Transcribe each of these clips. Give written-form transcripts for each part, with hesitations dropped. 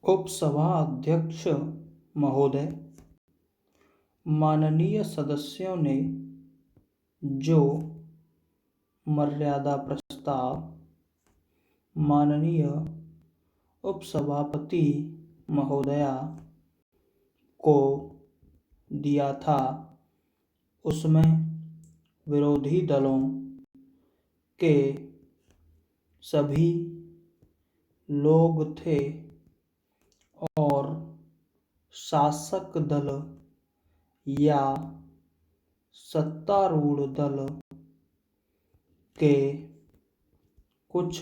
उपसभा अध्यक्ष महोदय, माननीय सदस्यों ने जो मर्यादा प्रस्ताव माननीय उपसभापति महोदया को दिया था, उसमें विरोधी दलों के सभी लोग थे और शासक दल या सत्तारूढ़ दल के कुछ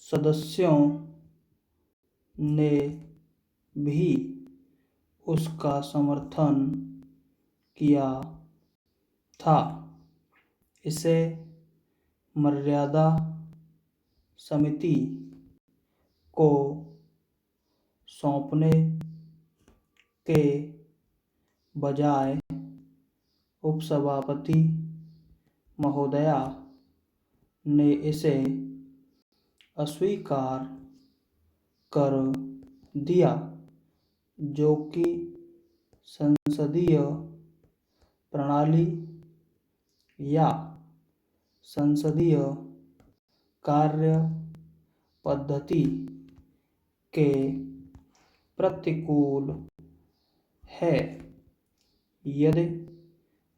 सदस्यों ने भी उसका समर्थन किया था। इसे मर्यादा समिति को सौंपने के बजाय उपसभापति महोदया ने इसे अस्वीकार कर दिया, जो कि संसदीय प्रणाली या संसदीय कार्य पद्धति के प्रतिकूल है। यदि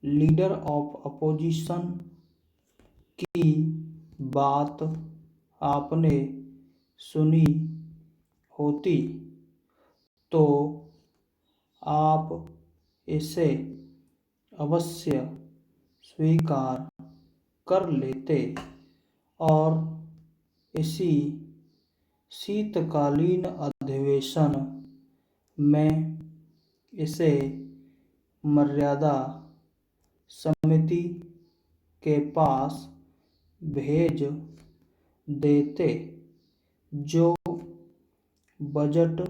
लीडर ऑफ अपोजिशन की बात आपने सुनी होती तो आप इसे अवश्य स्वीकार कर लेते और इसी शीतकालीन अधिवेशन में इसे मर्यादा समिति के पास भेज देते, जो बजट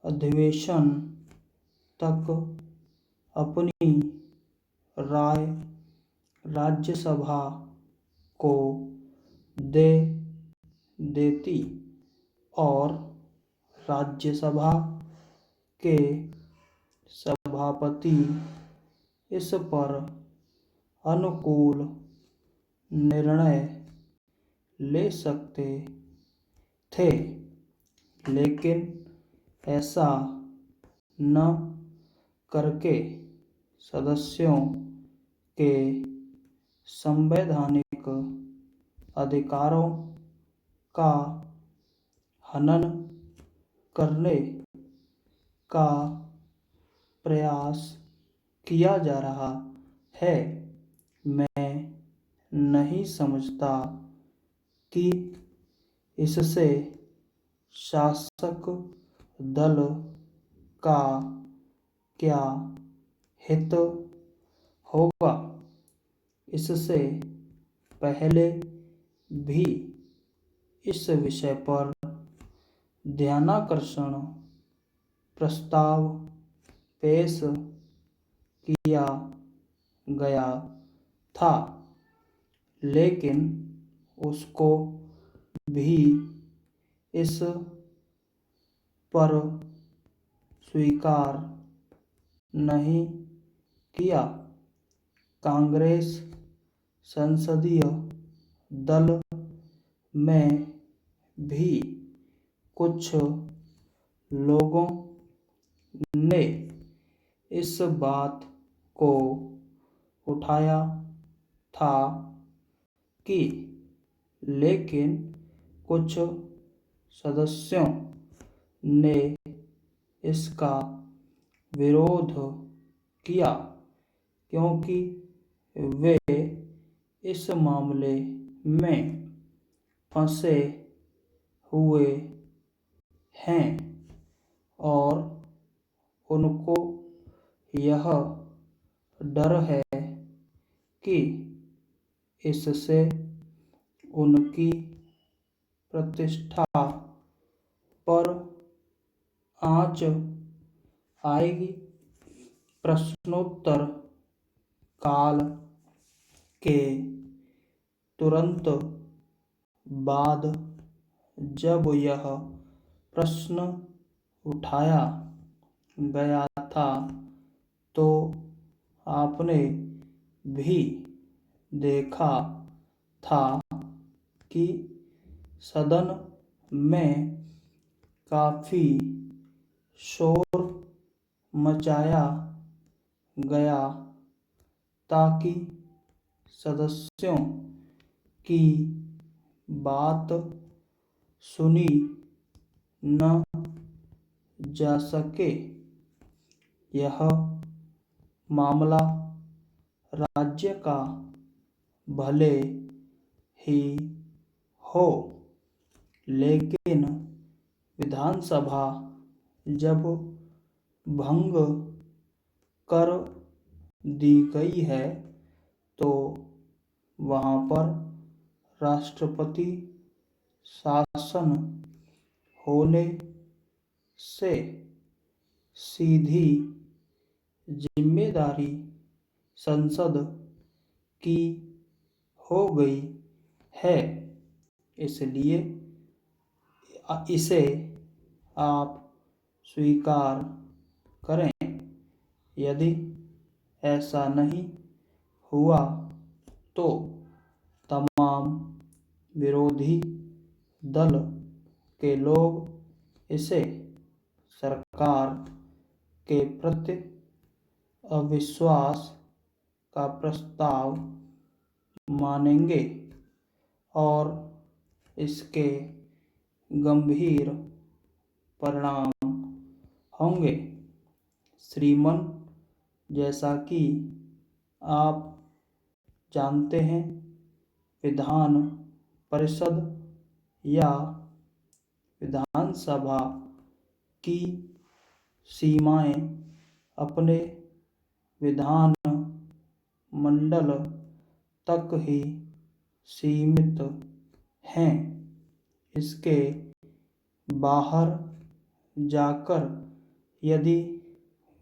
अधिवेशन तक अपनी राय राज्यसभा को दे देती और राज्यसभा के सभापति इस पर अनुकूल निर्णय ले सकते थे, लेकिन ऐसा न करके सदस्यों के संवैधानिक अधिकारों का हनन करने का प्रयास किया जा रहा है। मैं नहीं समझता कि इससे शासक दल का क्या हित होगा। इससे पहले भी इस विषय पर ध्यानाकर्षण प्रस्ताव पेश किया गया था, लेकिन उसको भी इस पर स्वीकार नहीं किया। कांग्रेस संसदीय दल में भी कुछ लोगों ने इस बात को उठाया था कि लेकिन कुछ सदस्यों ने इसका विरोध किया क्योंकि वे इस मामले में फंसे हुए हैं और उनको यह डर है कि इससे उनकी प्रतिष्ठा पर आंच आएगी। प्रश्नोत्तर काल के तुरंत बाद जब यह प्रश्न उठाया गया था तो आपने भी देखा था कि सदन में काफी शोर मचाया गया ताकि सदस्यों की बात सुनी न जा सके। यह मामला राज्य का भले ही हो, लेकिन विधानसभा जब भंग कर दी गई है तो वहाँ पर राष्ट्रपति शासन होने से सीधी जिम्मेदारी संसद की हो गई है। इसलिए इसे आप स्वीकार करें। यदि ऐसा नहीं हुआ तो तमाम विरोधी दल के लोग इसे सरकार के प्रति अविश्वास का प्रस्ताव मानेंगे और इसके गंभीर परिणाम होंगे। श्रीमान, जैसा कि आप जानते हैं, विधान परिषद या विधानसभा की सीमाएं अपने विधान मंडल तक ही सीमित हैं। इसके बाहर जाकर यदि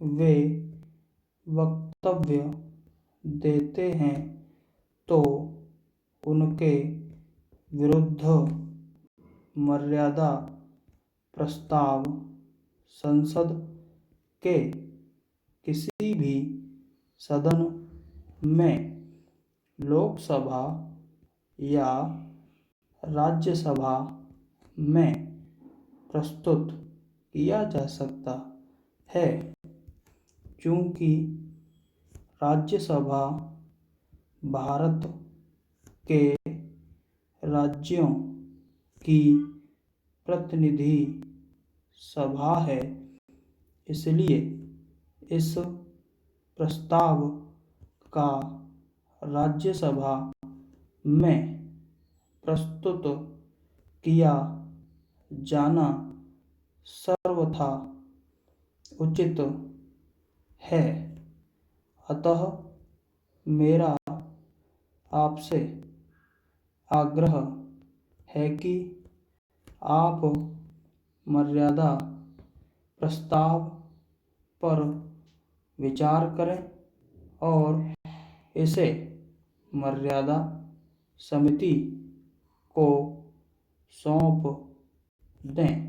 वे वक्तव्य देते हैं तो उनके विरुद्ध मर्यादा प्रस्ताव संसद के किसी भी सदन में लोकसभा या राज्यसभा में प्रस्तुत किया जा सकता है। चूंकि राज्यसभा भारत के राज्यों की प्रतिनिधि सभा है, इसलिए इस प्रस्ताव का राज्यसभा में प्रस्तुत किया जाना सर्वथा उचित है। अतः मेरा आपसे आग्रह है कि आप मर्यादा प्रस्ताव पर विचार करें और इसे मर्यादा समिति को सौंप दें।